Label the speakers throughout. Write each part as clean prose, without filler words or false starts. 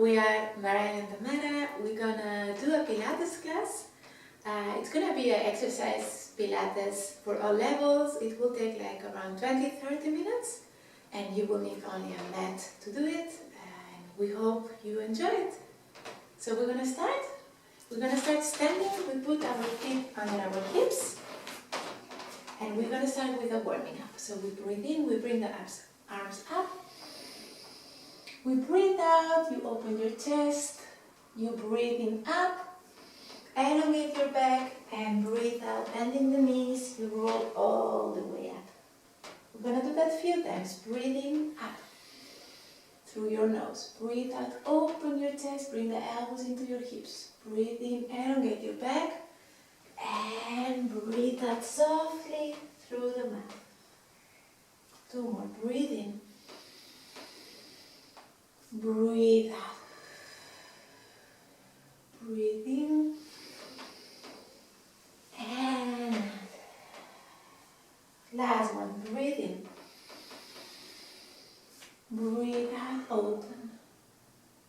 Speaker 1: We are Marijn and Tamara. We're gonna do a Pilates class. It's gonna be an exercise Pilates for all levels. It will take like around 20-30 minutes and you will need only a mat to do it, and we hope you enjoy it. So we're gonna start. We're gonna start standing. We put our feet under our hips and we're gonna start with a warming up. So we breathe in, we bring the arms up. We breathe out, you open your chest, you breathe in up, elongate your back, and breathe out, bending the knees, you roll all the way up. We're going to do that a few times. Breathing up through your nose. Breathe out, open your chest, bring the elbows into your hips. Breathe in, elongate your back, and breathe out softly through the mouth. 2 more, breathe in. Breathe out. Breathe in. And out. Last one. Breathe in. Breathe out. Open.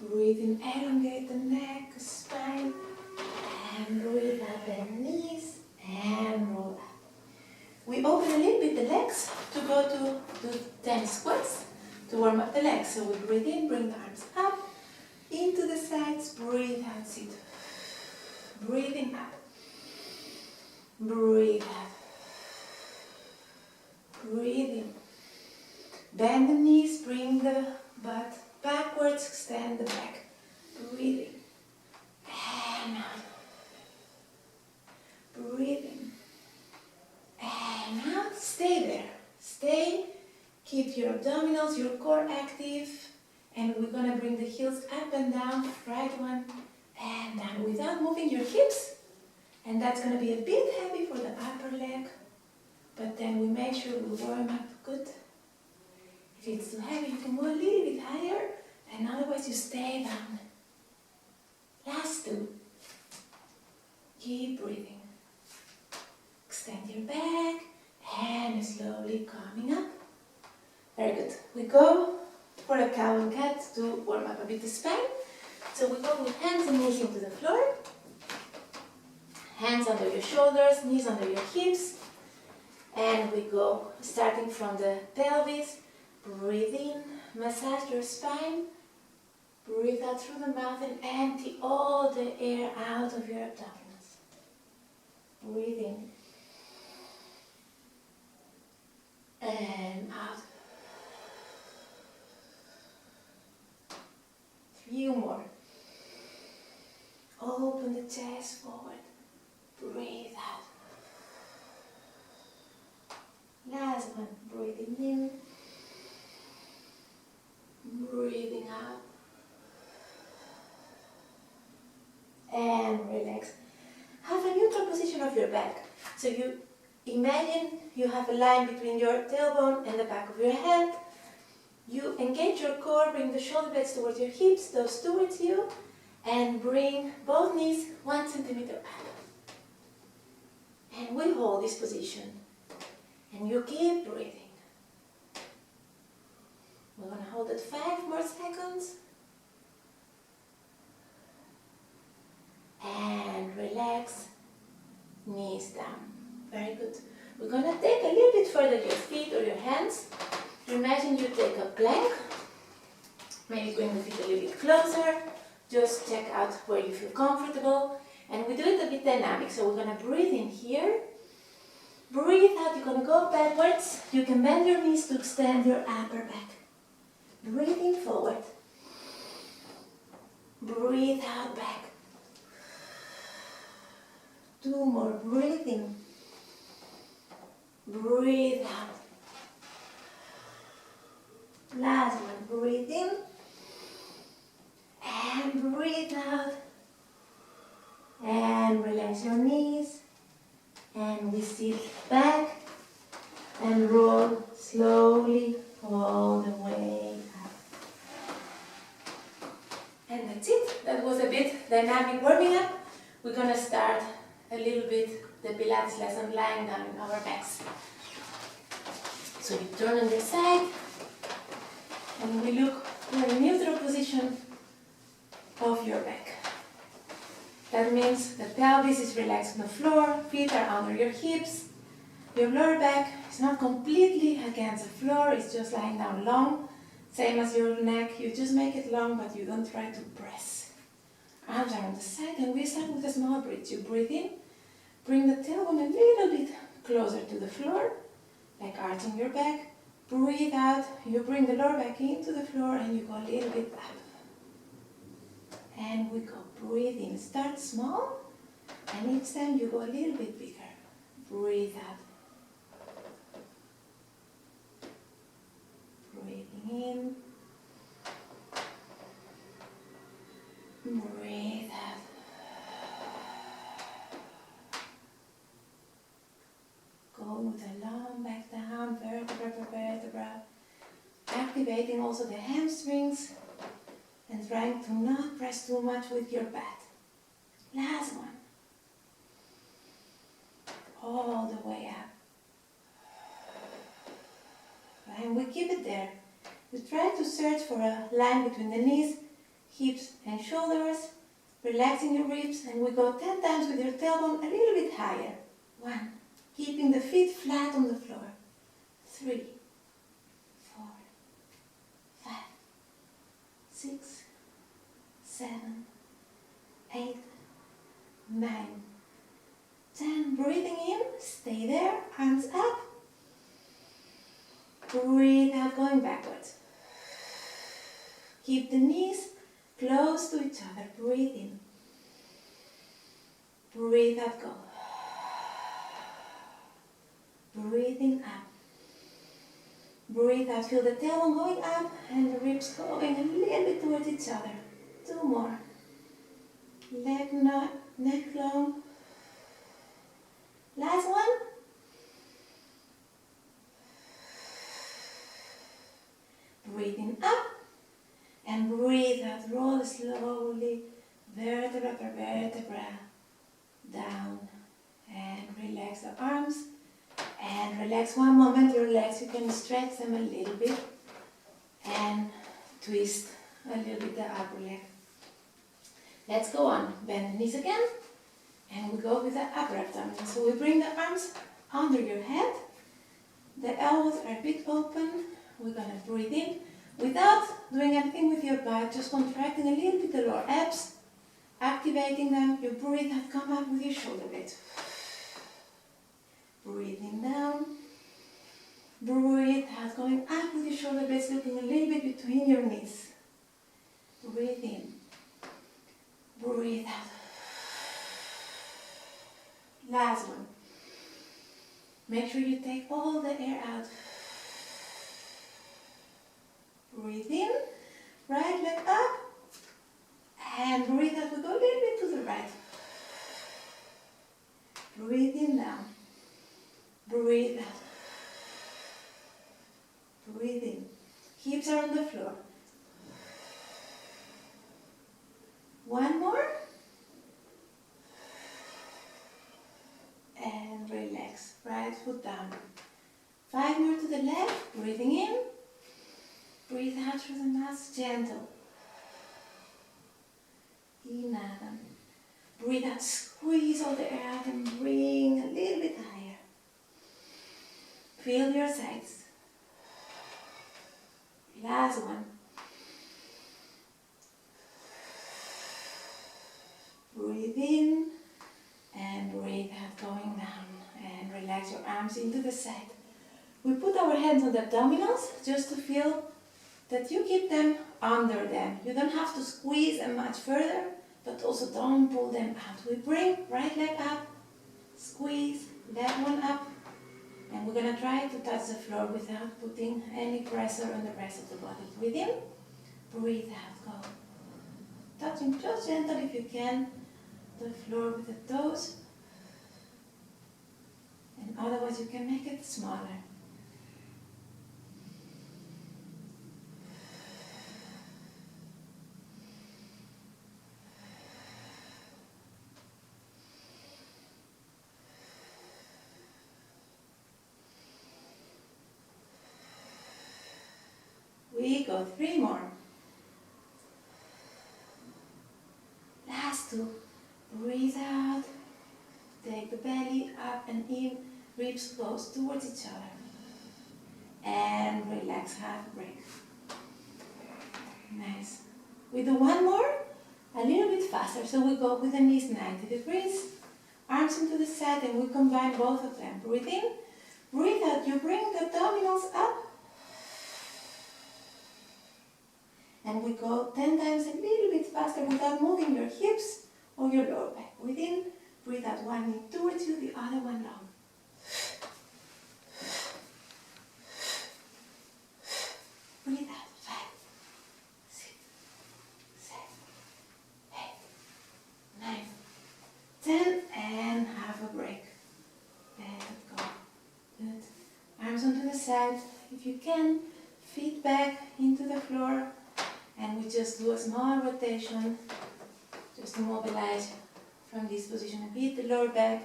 Speaker 1: Breathe in. Elongate the neck, spine. And breathe out the knees. And roll up. We open a little bit the legs to go to do 10 squats. To warm up the legs. So we breathe in, bring the arms up, into the sides, breathe out, sit. Breathing up. Breathe out. Breathe in. Bend the knees, bring the butt backwards, extend the back. Breathing. And out. Breathing. And out. Stay there. Stay. Keep your abdominals, your core active, and we're going to bring the heels up and down, right one and down, without moving your hips. And that's going to be a bit heavy for the upper leg, but then we make sure we warm up good. If it's too heavy, you can go a little bit higher, and otherwise you stay down. Last 2. Keep breathing. Extend your back, and slowly coming up. Very good. We go for a cow and cat to warm up a bit the spine. So we go with hands and knees into the floor. Hands under your shoulders, knees under your hips. And we go starting from the pelvis. Breathe in, massage your spine. Breathe out through the mouth and empty all the air out of your abdominals. Breathe in. And out. Few more. Open the chest forward. Breathe out. Last one. Breathing in. Breathing out. And relax. Have a neutral position of your back. So you imagine you have a line between your tailbone and the back of your hand. You engage your core, bring the shoulder blades towards your hips, those towards you, and bring both knees 1 centimeter up. And we hold this position. And you keep breathing. We're going to hold it 5 more seconds. And relax, knees down. Very good. We're going to take a little bit further your feet or your hands. Imagine you take a plank, maybe bring the feet a little bit closer, just check out where you feel comfortable, and we do it a bit dynamic. So we're going to breathe in here, breathe out, you're going to go backwards, you can bend your knees to extend your upper back. Breathe in forward, breathe out back. 2 more, breathe in, breathe out. Last one, breathe in and breathe out, and relax your knees, and we sit back and roll slowly all the way up. And that's it. That was a bit dynamic warming up. We're going to start a little bit the Pilates lesson lying down in our backs. So you turn on your side. And we look for a neutral position pelvis is relaxed on the floor, feet are under your hips. Your lower back is not completely against the floor, it's just lying down long. Same as your neck, you just make it long, but you don't try to press. Arms are on the side, and we start with a small breath. You breathe in, bring the tailbone a little bit closer to the floor, like arching your back. Breathe out, you bring the lower back into the floor, and you go a little bit up. And we go, breathe in, start small, and each time you go a little bit bigger. Breathe out. Breathing in. Breathe out. Go with the long back down, vertebra per vertebra. Activating also the hamstrings and trying to not press too much with your back. Last one. All the way up. And we keep it there. We try to search for a line between the knees, hips and shoulders, relaxing your ribs, and we go 10 times with your tailbone a little bit higher. 1. Keeping the feet flat on the floor. 3, 4, 5, 6, 7, 8, 9, 10. Breathing in, stay there, hands up. Breathe out, going backwards. Keep the knees close to each other. Breathe in. Breathe out, go. Breathing up. Breathe out, feel the tailbone going up and the ribs going a little bit towards each other. 2 more. Neck long. Last one. Breathing up and breathe out. Roll slowly, vertebra per vertebra, down, and relax the arms. And relax one moment your legs. You can stretch them a little bit and twist a little bit the upper leg. Let's go on. Bend the knees again, and we go with the upper abdomen. So we bring the arms under your head. The elbows are a bit open. We're going to breathe in without doing anything with your butt, just contracting a little bit the lower abs, activating them. You breathe out, come up with your shoulder blades. Breathing down. Breathe out, going up with your shoulder blades, looking a little bit between your knees. Breathe in. Breathe out. Last one. Make sure you take all the air out. Breathe in, right leg up, and breathe out. We go a little bit to the right. Breathe in down. Breathe out. Breathe in. Hips are on the floor. 1 more. And relax. Right foot down. 5 more to the left. Breathing in. Breathe out through the mouth, gentle. Inhale. Breathe out, squeeze all the air out and bring a little bit higher. Feel your sides. Last one. Breathe in and breathe out, going down. And relax your arms into the side. We put our hands on the abdominals just to feel that you keep them under them. You don't have to squeeze them much further, but also don't pull them out. We bring right leg up, squeeze, left one up, and we're going to try to touch the floor without putting any pressure on the rest of the body. Breathe in, breathe out, go. Touching just gentle if you can, the floor with the toes, and otherwise you can make it smaller. We go 3 more. Last 2. Breathe out. Take the belly up and in, ribs close towards each other. And relax, half break. Nice. We do one more, a little bit faster. So we go with the knees 90 degrees, arms into the side, and we combine both of them. Breathe in, breathe out. You bring the abdominals up. And we go 10 times a little bit faster without moving your hips or your lower back. Breathe in, breathe out. One in towards you, the other one long. Breathe out. 5, 6, 7, 8, 9, 10, and have a break. Let go. Good. Arms onto the side. If you can, feet back into the floor. And we just do a small rotation, just to mobilize from this position a bit. The lower back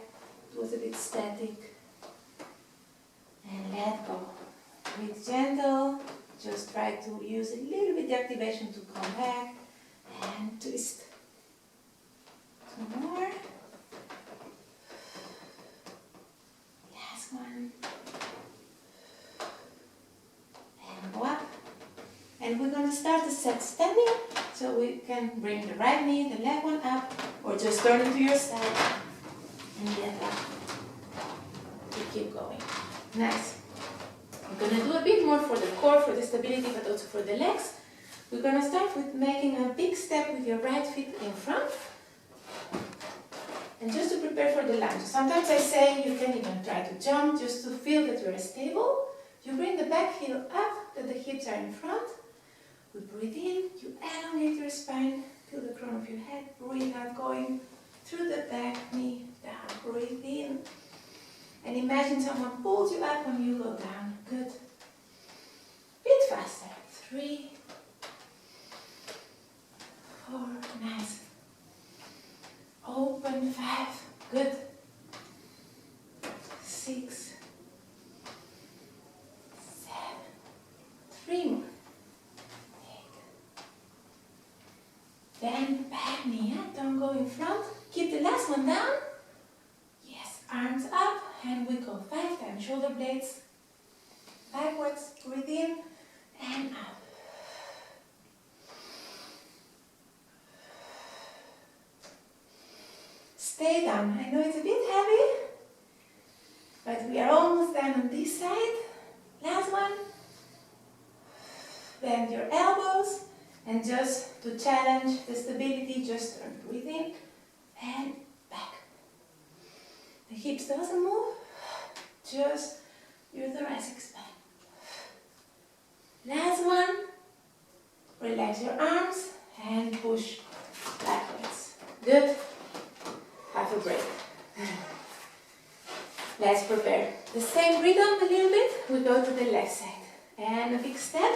Speaker 1: was a bit static. And let go. Breathe gentle. Just try to use a little bit the activation to come back and twist. Two more. Last one. And go up. And we're going to start the set standing, so we can bring the right knee, the left one up, or just turn it to your side and get up. We keep going. Nice. We're going to do a bit more for the core, for the stability, but also for the legs. We're going to start with making a big step with your right foot in front. And just to prepare for the lunge. Sometimes I say you can even try to jump just to feel that you're stable. You bring the back heel up, that the hips are in front. We breathe in, you elongate your spine, feel the crown of your head, breathe out, going through the back, knee down, breathe in. And imagine someone pulls you up when you go down. Good. Bit faster. 3, 4, nice. Open, 5, good. 6, 7, 3 more. Then back knee up, don't go in front. Keep the last one down. Yes, arms up, and we go 5 times. Shoulder blades backwards, breathe in and up. Stay down. I know it's a bit heavy, but we are almost done on this side. Last one. Bend your elbows. And just to challenge the stability, just turn, breathe in and back. The hips doesn't move, just your thoracic spine. Last one, relax your arms and push backwards. Good. Have a break. Let's prepare the same rhythm a little bit. We go to the left side. And a big step.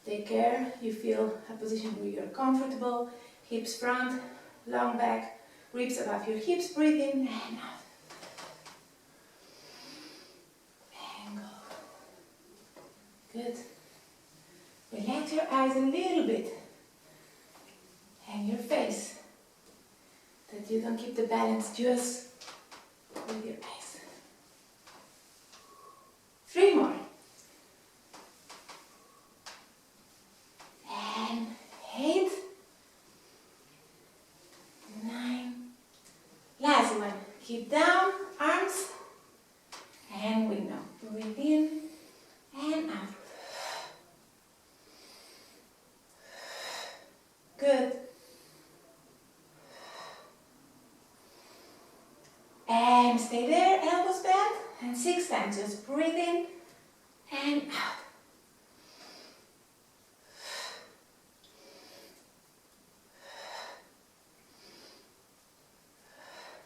Speaker 1: Take care, you feel a position where you're comfortable, hips front, long back, ribs above your hips, breathe in and out. And go. Good. Relax your eyes a little bit and your face, that you don't keep the balance just with your eyes. 3 more. And 8, 9, last one. Keep down, arms, and we know. Breathe in and out. Good. And stay there, elbows bent, and 6 times. Just breathe in and out.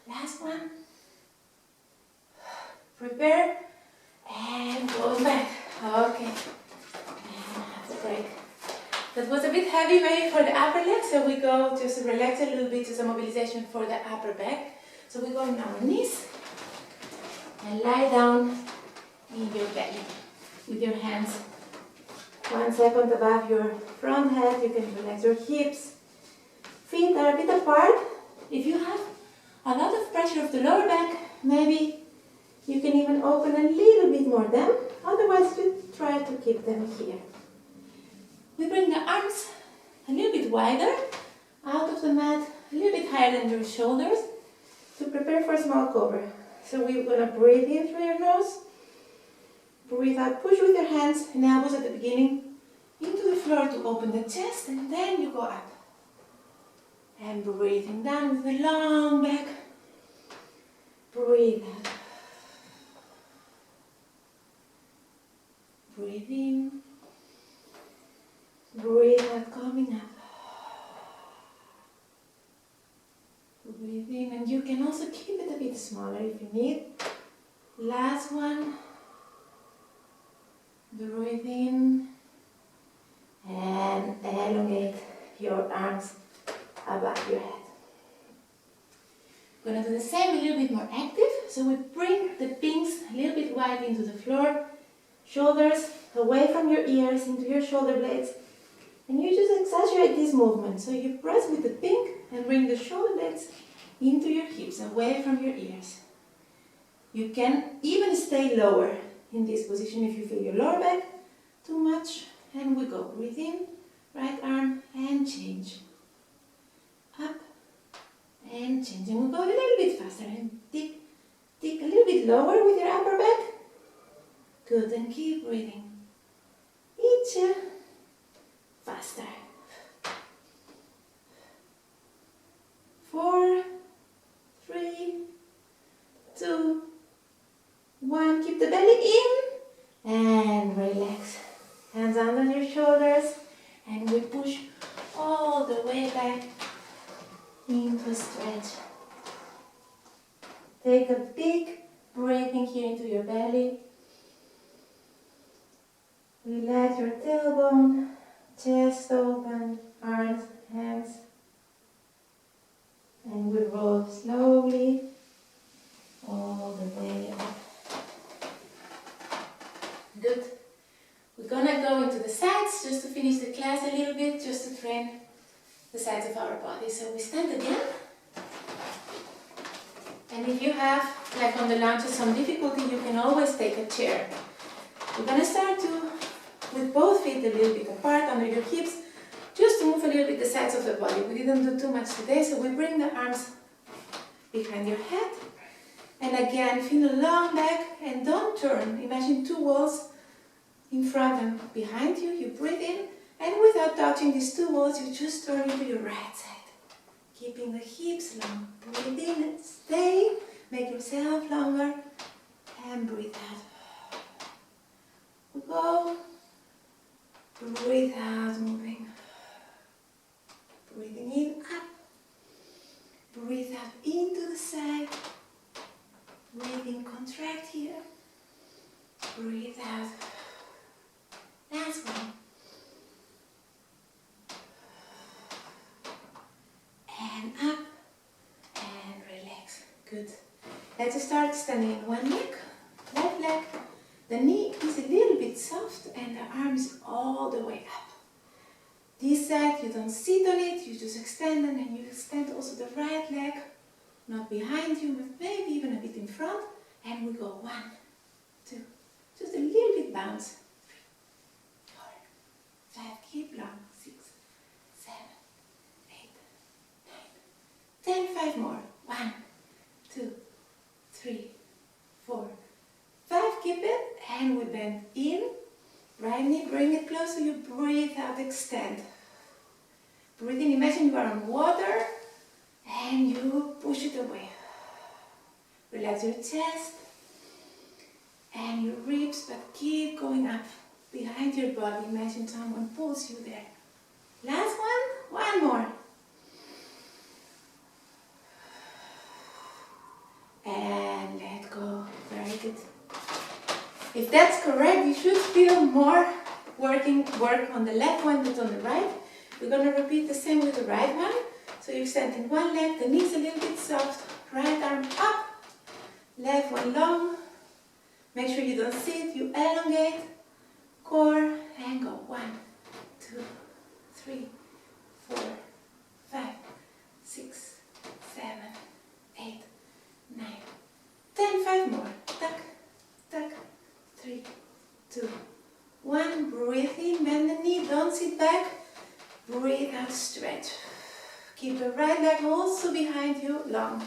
Speaker 1: Last one. Prepare and go back. Okay. And have a break. That was a bit heavy maybe for the upper leg, so we go just relax a little bit, just a mobilization for the upper back. So we go on our knees and lie down in your belly with your hands 1 second above your front head. You can relax your hips. Feet are a bit apart. If you have a lot of pressure of the lower back, maybe you can even open a little bit more them. Otherwise, you try to keep them here. We bring the arms a little bit wider out of the mat, a little bit higher than your shoulders to prepare for a small cobra. So we're going to breathe in through your nose, breathe out, push with your hands and elbows at the beginning into the floor to open the chest, and then you go up. And breathing down with a long back. Breathe out. Breathe in. Breathe out, coming up. Breathe in, and you can also keep it a bit smaller if you need. Last one. Breathe in and elongate your arms above your head. We're going to do the same, a little bit more active. So we bring the pinks a little bit wide into the floor, shoulders away from your ears into your shoulder blades, and you just exaggerate this movement. So you press with the pink and bring the shoulder blades into your hips, away from your ears. You can even stay lower in this position if you feel your lower back too much. And we go. Breathe in, right arm, and change. Up, and change. And we'll go a little bit faster. And dig a little bit lower with your upper back. Good, and keep breathing. Each faster. 4, 3, 2, 1. Keep the belly in and relax. Hands under your shoulders, and we push all the way back into stretch. Take a big breath in here into your belly. Relax your tailbone, chest open, arms, hands. And we roll slowly all the way up. Good. We're gonna go into the sides just to finish the class a little bit, just to train the sides of our body. So we stand again. And if you have, like on the lunge, some difficulty, you can always take a chair. We're gonna start with both feet a little bit apart under your hips, just to move a little bit the sides of the body. We didn't do too much today, so we bring the arms behind your head. And again, feel a long back and don't turn. Imagine two walls in front and behind you. You breathe in, and without touching these two walls, you just turn into your right side. Keeping the hips long. Breathe in and stay. Make yourself longer. And breathe out. We go. Breathe out, moving. Breathing in, up. Breathe out into the side. Breathing, contract here. Breathe out. Last one. And up. And relax. Good. Let's start standing in one leg. Left leg. The knee is a little bit soft and the arm is all the way up. This side, you don't sit on it, you just extend it, and you extend also the right leg, not behind you, but maybe even a bit in front. And we go 1, 2, just a little bit bounce. 3, 4, 5, keep long. 6, 7, 8, 9, 10, 5 more. 1, 2, 3, 4, 5, keep it, and we bend in. Right knee, bring it closer, you breathe out, extend. Breathe in, imagine you are on water, and you push it away. Relax your chest, and your ribs, but keep going up behind your body. Imagine someone pulls you there. Last one more. And let go, very good. If that's correct, you should feel more work on the left one than on the right. We're going to repeat the same with the right one. So you're extending one leg, the knees a little bit soft, right arm up, left one long. Make sure you don't sit, you elongate, core, and go. 1, 2, 3, 4, 5, 6, 7, Breathe back, breathe out, stretch. Keep the right leg also behind you, long.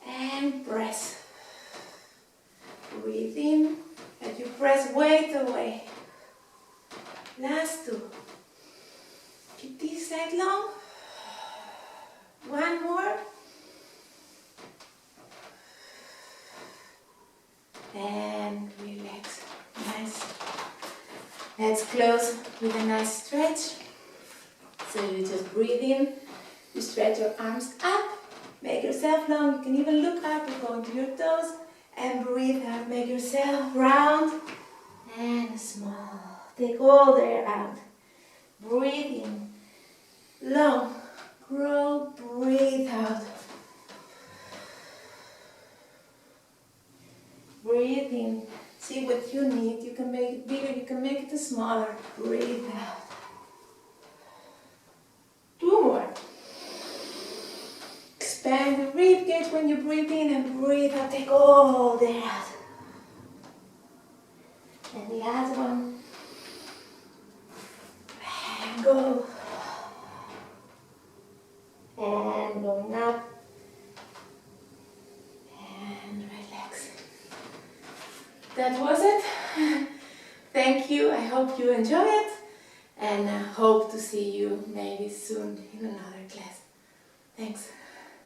Speaker 1: And press. Breathe in, and you press weight away. Last two. Keep this leg long. One more. And relax. Nice. Let's close with a nice stretch. So you just breathe in. You stretch your arms up. Make yourself long. You can even look up. You go into your toes. And breathe out. Make yourself round and small. Take all the air out. Breathe in. Long. Grow. Breathe out. Breathe in. See what you need. You can make it bigger. You can make it smaller. Breathe out. Two more. Expand the rib cage when you breathe in and breathe out. Take all the air out. And the last one. And go. And going up. And relax. That was it. Thank you. I hope you enjoy it. And I hope to see you maybe soon in another class. Thanks.